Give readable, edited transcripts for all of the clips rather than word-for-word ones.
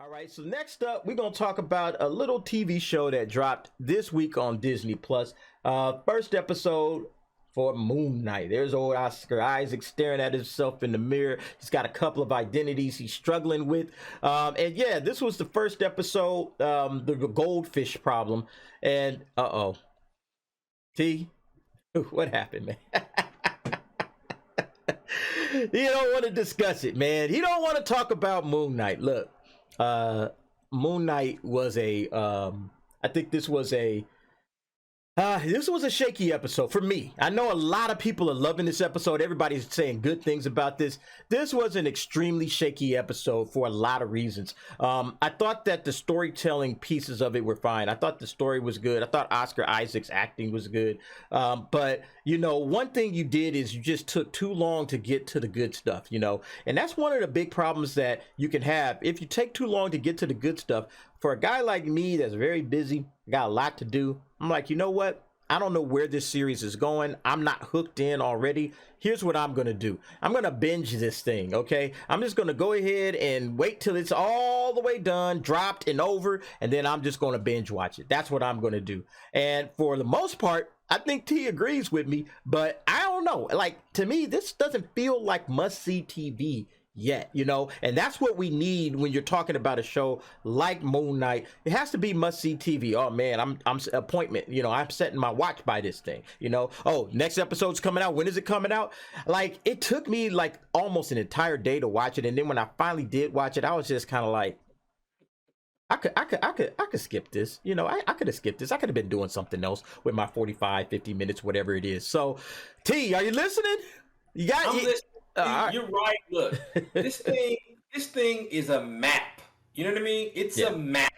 All right, so next up, we're going to talk about a little TV show that dropped this week on Disney Plus. First episode for Moon Knight. There's old Oscar Isaac staring at himself in the mirror. He's got a couple of identities he's struggling with. And yeah, this was the first episode, the goldfish problem. And T, what happened, man? He don't want to discuss it, man. He don't want to talk about Moon Knight. Look, Moon Knight was I think this was a shaky episode for me. I know a lot of people are loving this episode. Everybody's saying good things about this. This was an extremely shaky episode for a lot of reasons. I thought that the storytelling pieces of it were fine. I thought the story was good. I thought Oscar Isaac's acting was good. But, you know, one thing you did is you just took too long to get to the good stuff, you know. And that's one of the big problems that you can have. If you take too long to get to the good stuff, for a guy like me that's very busy, got a lot to do, I'm like, you know what? I don't know where this series is going. I'm not hooked in already. Here's what I'm going to do. I'm going to binge this thing, okay? I'm just going to go ahead and wait till it's all the way done, dropped and over, and then I'm just going to binge watch it. That's what I'm going to do. And for the most part, I think T agrees with me, but I don't know. Like, to me, this doesn't feel like must-see TV yet, you know, and that's what we need when you're talking about a show like Moon Knight. It has to be must-see TV. Oh man, I'm appointment, you know, I'm setting my watch by this thing, you know. Oh, next episode's coming out. When is it coming out? Like, it took me like almost an entire day to watch it, and then when I finally did watch it, I was just kind of like, I could skip this, you know. I could have skipped this. I could have been doing something else with my 45-50 minutes, whatever it is. So T, are you listening? You got it. You're right. Look, this thing is a map. You know what I mean? It's a map.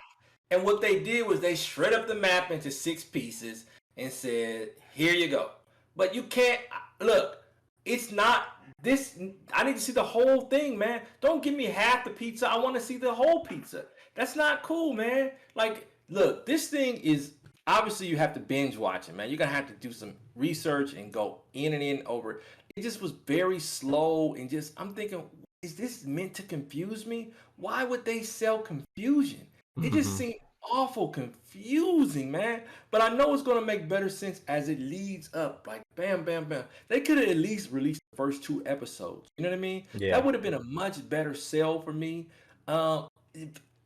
And what they did was they shred up the map into 6 pieces and said, here you go. But you can't, look, it's not this. I need to see the whole thing, man. Don't give me half the pizza. I want to see the whole pizza. That's not cool, man. Like, look, this thing is, obviously you have to binge watch it, man. You're going to have to do some research and go in and in over. It just was very slow and just, I'm thinking, is this meant to confuse me? Why would they sell confusion? It just seemed awful confusing, man. But I know it's going to make better sense as it leads up. Like, bam, bam, bam. They could have at least released the first 2 episodes. You know what I mean? Yeah. That would have been a much better sell for me.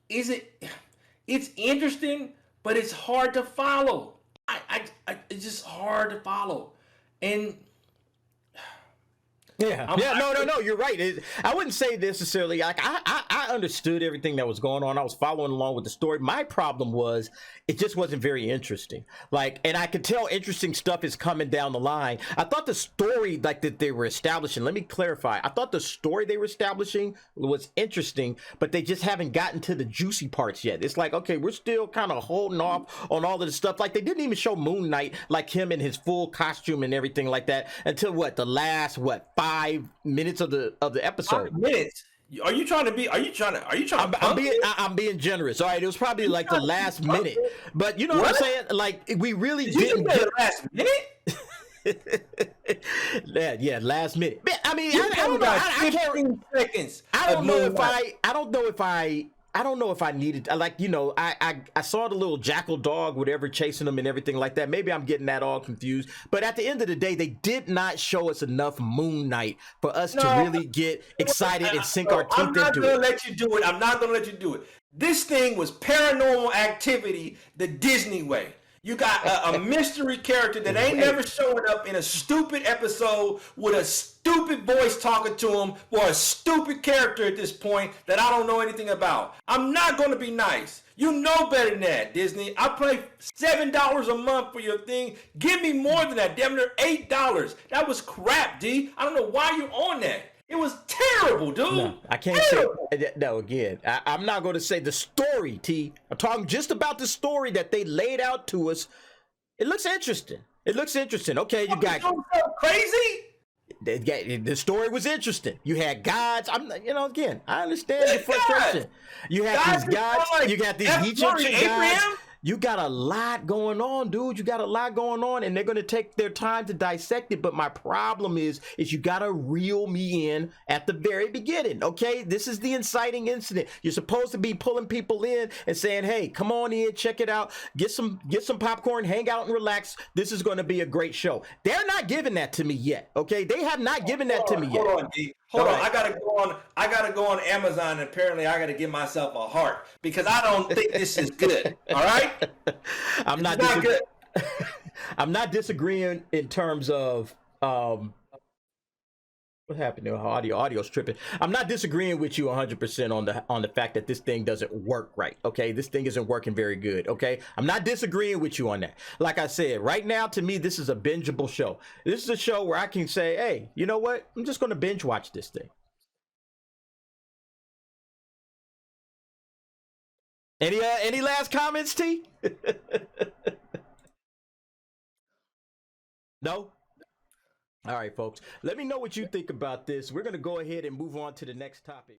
It's interesting, but it's hard to follow. It's just hard to follow. And no, you're right. I wouldn't say necessarily, like, I understood everything that was going on. I was following along with the story. My problem was it just wasn't very interesting. Like, and I could tell interesting stuff is coming down the line. I thought the story, like, that they were establishing, let me clarify. I thought the story they were establishing was interesting, but they just haven't gotten to the juicy parts yet. It's like, okay, we're still kind of holding off on all of the stuff. Like, they didn't even show Moon Knight, like him in his full costume and everything like that until the last 5 minutes of the episode. 5 minutes. Are you trying to I'm being generous. All right, it was probably like the last minute. But you know what I'm saying? Like, we really didn't get the last minute. Last minute. I mean, I don't know. I can't. Seconds. I don't know if I needed, like, you know, I saw the little jackal dog, whatever, chasing them and everything like that. Maybe I'm getting that all confused. But at the end of the day, they did not show us enough Moon Knight for us to really get excited and sink our teeth into it. I'm not going to let you do it. I'm not going to let you do it. This thing was Paranormal Activity the Disney way. You got a mystery character that ain't never showing up in a stupid episode with a stupid voice talking to him, or a stupid character at this point that I don't know anything about. I'm not going to be nice. You know better than that, Disney. I pay $7 a month for your thing. Give me more than that. Damn near $8. That was crap, D. I don't know why you're on that. It was terrible, dude. No, I can't say. No, again, I'm not going to say the story, T. I'm talking just about the story that they laid out to us. It looks interesting. Okay, you got crazy. The story was interesting. You had gods. Again, I understand the frustration. You had these gods. You got these Egyptian gods. You got a lot going on, dude. You got a lot going on, and they're going to take their time to dissect it. But my problem is you got to reel me in at the very beginning. Okay, this is the inciting incident. You're supposed to be pulling people in and saying, "Hey, come on in, check it out, get some popcorn, hang out and relax. This is going to be a great show." They're not giving that to me yet. Okay, they have not given that to me yet. Hold on, D. Hold on. I gotta go on Amazon, and apparently I gotta give myself a heart because I don't think this is good. All right? I'm not good. I'm not disagreeing in terms of what happened to audio's tripping. I'm not disagreeing with you 100% on the fact that this thing doesn't work right. Okay, this thing isn't working very good. Okay, I'm not disagreeing with you on that. Like I said, right now to me this is a bingeable show. This is a show where I can say, hey, you know what, I'm just going to binge watch this thing. Any last comments, T? No. All right, folks. Let me know what you think about this. We're going to go ahead and move on to the next topic.